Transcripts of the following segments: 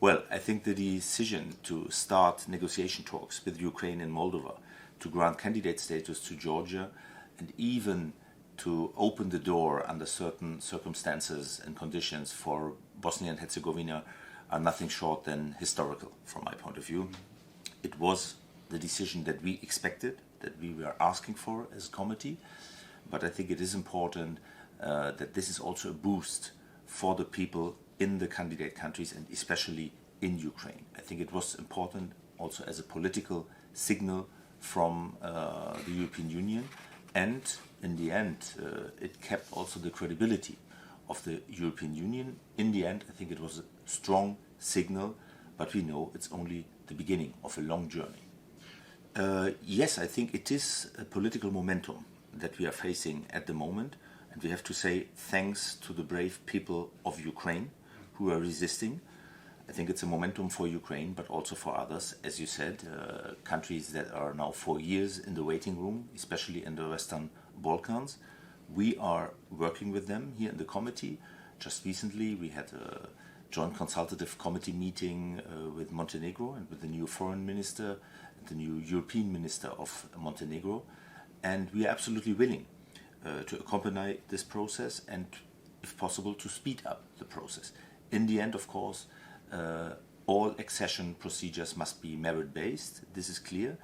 Well, I think the decision to start negotiation talks with Ukraine and Moldova, to grant candidate status to Georgia, and even to open the door under certain circumstances and conditions for Bosnia and Herzegovina are nothing short than historical from my point of view. It was the decision that we expected, that we were asking for as a committee, but I think it is important that this is also a boost for the people in the candidate countries and especially in Ukraine. I think it was important also as a political signal from the European Union, and in the end it kept also the credibility of the European Union. In the end I think it was a strong signal, but we know it's only the beginning of a long journey. Yes, I think it is a political momentum that we are facing at the moment, and we have to say thanks to the brave people of Ukraine who are resisting. I think it's a momentum for Ukraine, but also for others, as you said, countries that are now for years in the waiting room, especially in the Western Balkans. We are working with them here in the committee. Just recently we had a joint consultative committee meeting with Montenegro and with the new foreign minister, the new European minister of Montenegro, and we are absolutely willing to accompany this process and, if possible, to speed up the process. In the end, of course, all accession procedures must be merit-based, this is clear,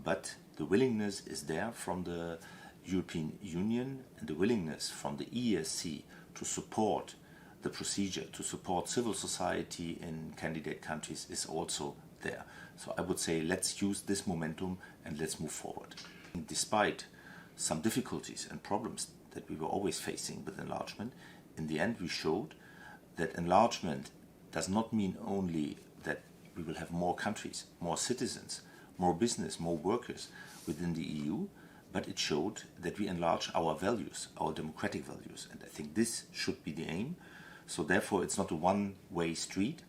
but the willingness is there from the European Union and the willingness from the EESC to support the procedure, to support civil society in candidate countries is also there. So I would say let's use this momentum and let's move forward. And despite some difficulties and problems that we were always facing with enlargement, in the end we showed that enlargement does not mean only that we will have more countries, more citizens, more business, more workers within the EU, but it showed that we enlarge our values, our democratic values, and I think this should be the aim. So therefore it's not a one-way street.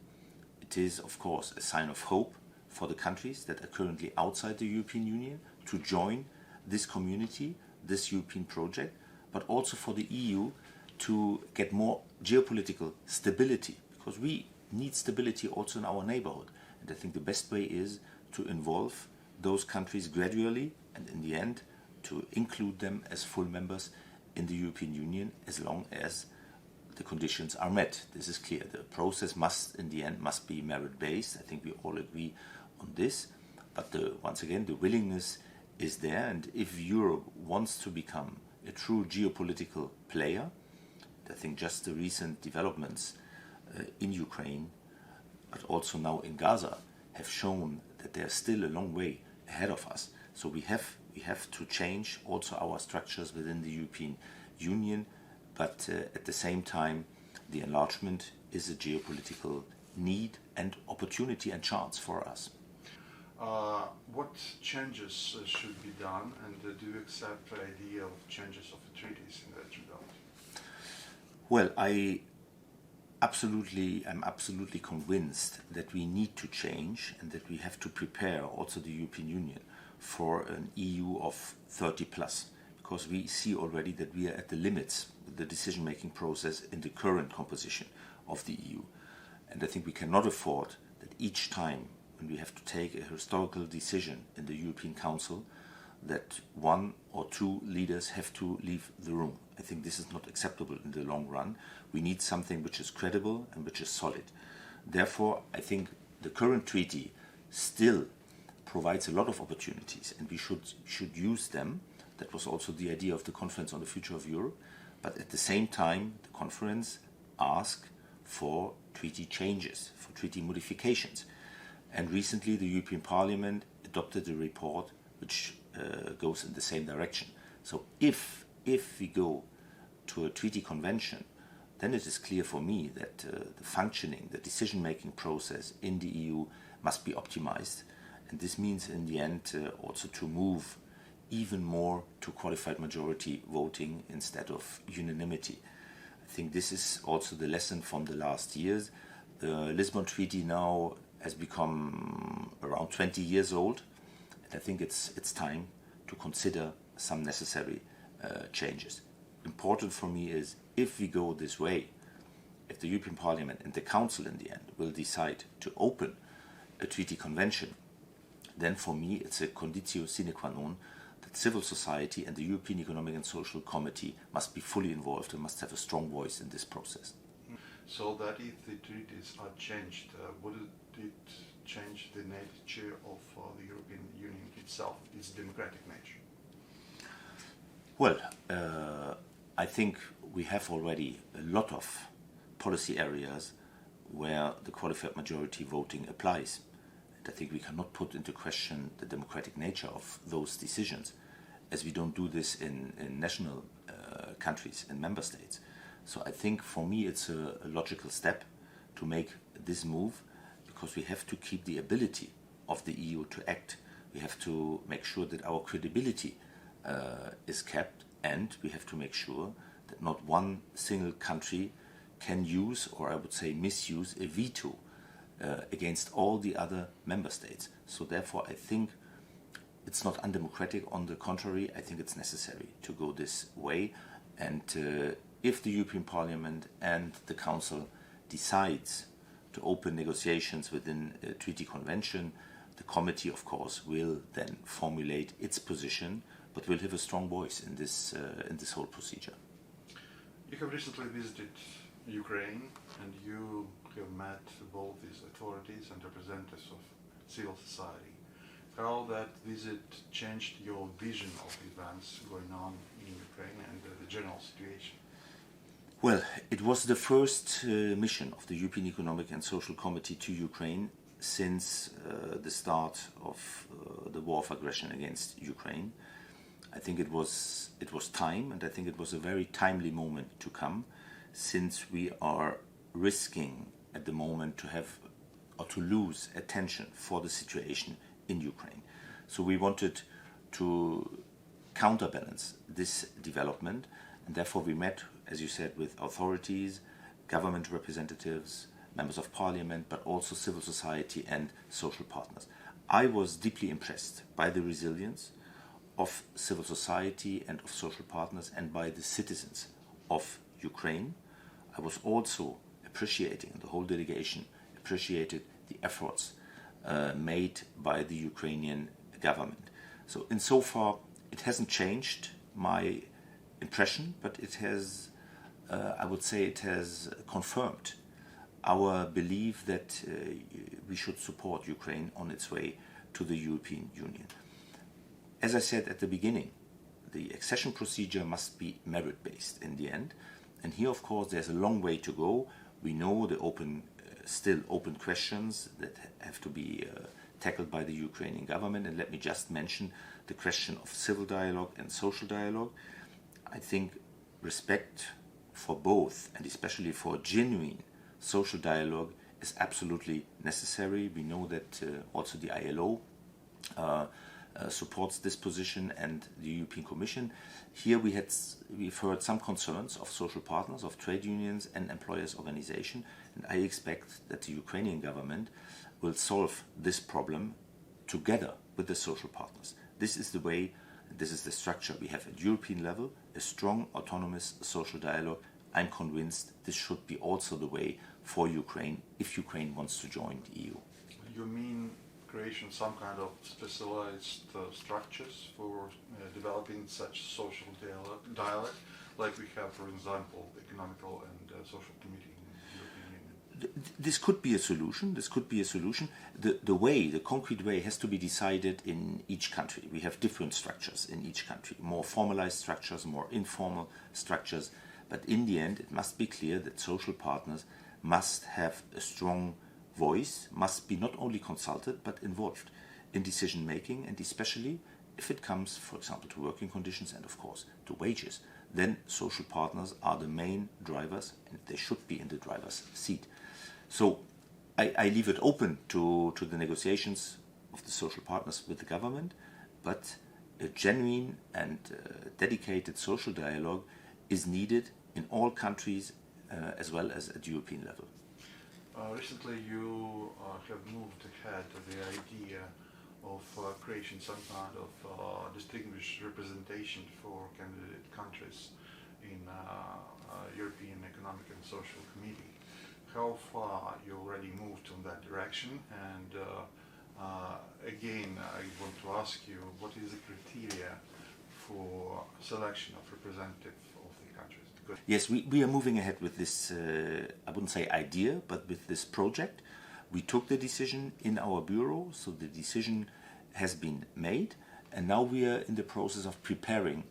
It is, of course, a sign of hope for the countries that are currently outside the European Union to join this community, this European project, but also for the EU to get more geopolitical stability, because we need stability also in our neighborhood. And I think the best way is to involve those countries gradually and in the end to include them as full members in the European Union as long as the conditions are met. This is clear. The process must, in the end, must be merit-based. I think we all agree on this. But once again, the willingness is there. And if Europe wants to become a true geopolitical player, I think just the recent developments in Ukraine, but also now in Gaza, have shown that there's still a long way ahead of us. So we have to change also our structures within the European Union, but at the same time, the enlargement is a geopolitical need and opportunity and chance for us. What changes should be done, and do you accept the idea of changes of the treaties in that regard? Well, I'm absolutely convinced that we need to change and that we have to prepare also the European Union for an EU of 30 plus, because we see already that we are at the limits of the decision-making process in the current composition of the EU. And I think we cannot afford that each time when we have to take a historical decision in the European Council that one or two leaders have to leave the room. I think this is not acceptable in the long run. We need something which is credible and which is solid. Therefore, I think the current treaty still provides a lot of opportunities and we should use them. That was also the idea of the Conference on the Future of Europe. But at the same time, the conference asked for treaty changes, for treaty modifications. And recently the European Parliament adopted a report which goes in the same direction. So if we go to a treaty convention, then it is clear for me that the functioning, the decision-making process in the EU must be optimized. And this means in the end also to move even more to qualified majority voting instead of unanimity. I think this is also the lesson from the last years. The Lisbon Treaty now has become around 20 years old, and I think it's time to consider some necessary changes. Important for me is if we go this way, if the European Parliament and the Council in the end will decide to open a treaty convention, then for me it's a conditio sine qua non that civil society and the European Economic and Social Committee must be fully involved and must have a strong voice in this process. So that if the treaties are changed, would it change the nature of the European Union itself, its democratic nature? Well, I think we have already a lot of policy areas where the qualified majority voting applies. And I think we cannot put into question the democratic nature of those decisions, as we don't do this in national countries and member states. So I think for me it's a logical step to make this move, because we have to keep the ability of the EU to act. We have to make sure that our credibility is kept, and we have to make sure that not one single country can use, or I would say misuse, a veto against all the other member states. So therefore I think it's not undemocratic. On the contrary, I think it's necessary to go this way. And if the European Parliament and the Council decides to open negotiations within a treaty convention, the committee, of course, will then formulate its position, but will have a strong voice in this whole procedure. You have recently visited Ukraine, and you have met both these authorities and representatives of civil society. How that visit changed your vision of events going on in Ukraine and the general situation? Well, it was the first mission of the European Economic and Social Committee to Ukraine since the start of the war of aggression against Ukraine. I think it was time, and I think it was a very timely moment to come, since we are risking at the moment to have or to lose attention for the situation in Ukraine. So we wanted to counterbalance this development, and therefore we met, as you said, with authorities, government representatives, members of parliament, but also civil society and social partners. I was deeply impressed by the resilience of civil society and of social partners and by the citizens of Ukraine. I was also appreciating, the whole delegation appreciated the efforts made by the Ukrainian government. So insofar, it hasn't changed my impression, but it has, I would say, it has confirmed our belief that we should support Ukraine on its way to the European Union. As I said at the beginning, the accession procedure must be merit-based in the end. And here, of course, there's a long way to go. We know the still open questions that have to be tackled by the Ukrainian government. And let me just mention the question of civil dialogue and social dialogue. I think respect for both, and especially for genuine social dialogue, is absolutely necessary. We know that also the ILO supports this position, and the European Commission. Here we've heard some concerns of social partners, of trade unions and employers' organizations, and I expect that the Ukrainian government will solve this problem together with the social partners. This is the way, this is the structure we have at European level, a strong autonomous social dialogue. I'm convinced this should be also the way for Ukraine if Ukraine wants to join the EU. You mean creation of some kind of specialized structures for developing such social dialogue, like we have, for example, the Economical and Social Committee in the European Union? This could be a solution. This could be a solution. The concrete way has to be decided in each country. We have different structures in each country, more formalized structures, more informal structures. But in the end, it must be clear that social partners must have a strong voice, must be not only consulted but involved in decision making, and especially if it comes, for example, to working conditions and of course to wages, then social partners are the main drivers, and they should be in the driver's seat. So I leave it open to the negotiations of the social partners with the government, but a genuine and dedicated social dialogue is needed in all countries as well as at European level. Recently you have moved ahead of the idea of creating some kind of distinguished representation for candidate countries in European Economic and Social Committee. how far you already moved in that direction, and again, I want to ask you, what is the criteria for selection of representative of the countries? Because yes, we are moving ahead with this, I wouldn't say idea, but with this project. We took the decision in our bureau, so the decision has been made, and now we are in the process of preparing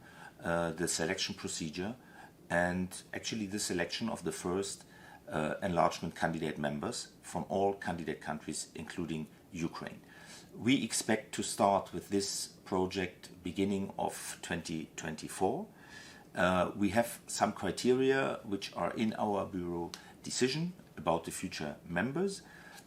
the selection procedure and actually the selection of the first enlargement candidate members from all candidate countries, including Ukraine. We expect to start with this project beginning of 2024. We have some criteria which are in our bureau decision about the future members.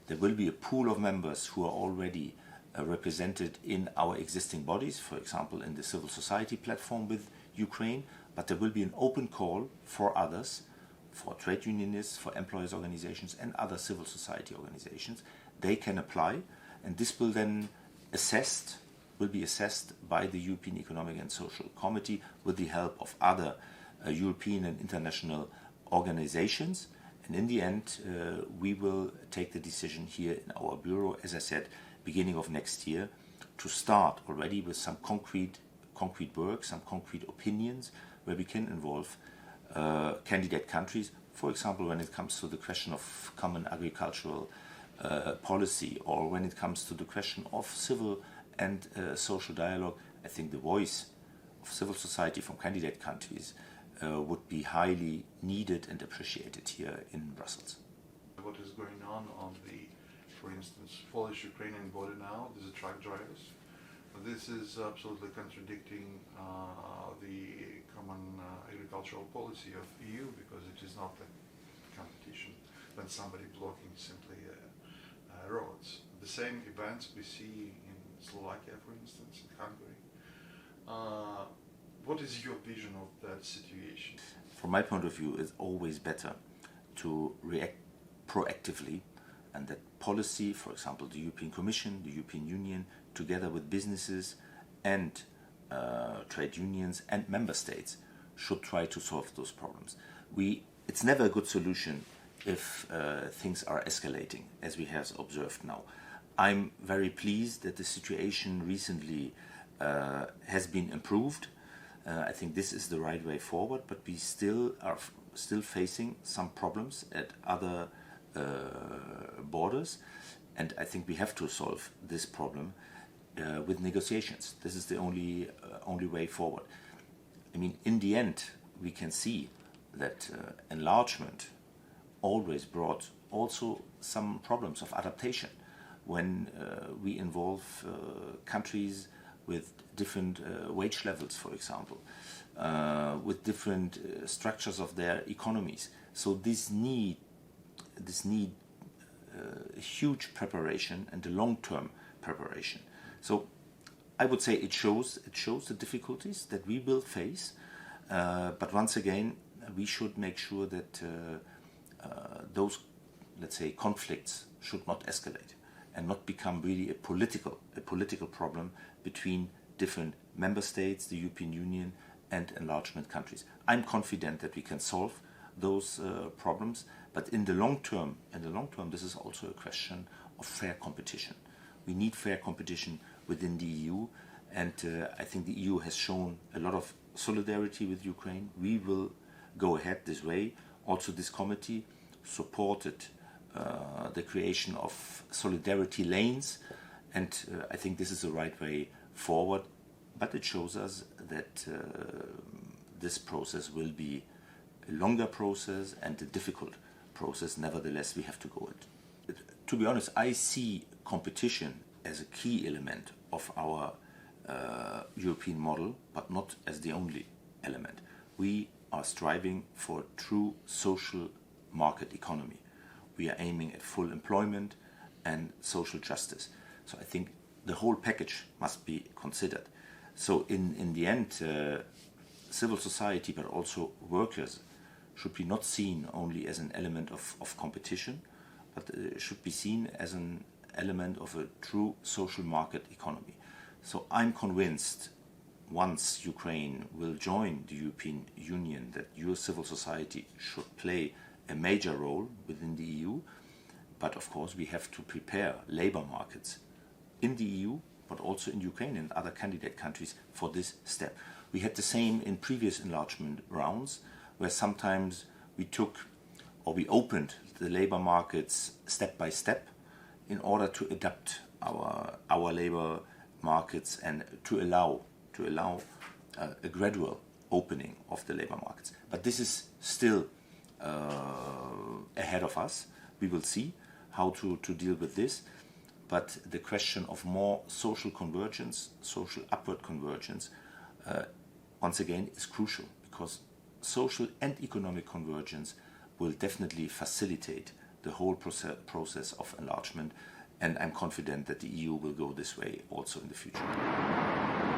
There will be a pool of members who are already represented in our existing bodies, for example in the civil society platform with Ukraine, but there will be an open call for others, for trade unionists, for employers organizations and other civil society organizations. They can apply, and this will then be assessed by the European Economic and Social Committee with the help of other European and international organizations. And in the end, we will take the decision here in our bureau, as I said, beginning of next year, to start already with some concrete work, some concrete opinions, where we can involve candidate countries, for example, when it comes to the question of common agricultural policy, or when it comes to the question of civil and social dialogue. I think the voice of civil society from candidate countries would be highly needed and appreciated here in Brussels. what is going on the, for instance, Polish-Ukrainian border now, these are truck drivers. This is absolutely contradicting the common agricultural policy of EU, because it is not a competition than somebody blocking simply roads. The same events we see in Slovakia, for instance, in Hungary. What is your vision of that situation? From my point of view, it's always better to react proactively, and that policy, for example, the European Commission, the European Union, together with businesses and trade unions and member states, should try to solve those problems. It's never a good solution if things are escalating, as we have observed now. I'm very pleased that the situation recently has been improved. I think this is the right way forward, but we are still facing some problems at other borders, and I think we have to solve this problem with negotiations. This is the only way forward. I mean, in the end, we can see that enlargement always brought also some problems of adaptation when we involve countries with different wage levels, for example, with different structures of their economies. So this need huge preparation and a long-term preparation. So I would say it shows the difficulties that we will face, but once again, we should make sure that those, let's say, conflicts should not escalate and not become really a political problem between different member states, the European Union, and enlargement countries. I'm confident that we can solve those problems, but in the long term, this is also a question of fair competition. We need fair competition within the EU, and I think the EU has shown a lot of solidarity with Ukraine. We will go ahead this way. Also, this committee supported the creation of solidarity lanes, and I think this is the right way forward, but it shows us that this process will be a longer process and a difficult process. Nevertheless, we have to go it. To be honest, I see competition as a key element of our European model, but not as the only element. We are striving for a true social market economy. We are aiming at full employment and social justice. So I think the whole package must be considered. So in the end, civil society, but also workers, should be not seen only as an element of competition, but should be seen as an element of a true social market economy. So I'm convinced once Ukraine will join the European Union that your civil society should play a a major role within the EU, but of course we have to prepare labor markets in the EU, but also in Ukraine and other candidate countries for this step. We had the same in previous enlargement rounds, where sometimes we took or we opened the labor markets step by step in order to adapt our labor markets and to allow a gradual opening of the labor markets. But this is still ahead of us. We will see how to deal with this. But the question of more social convergence, social upward convergence, once again is crucial, because social and economic convergence will definitely facilitate the whole process of enlargement, and I'm confident that the EU will go this way also in the future.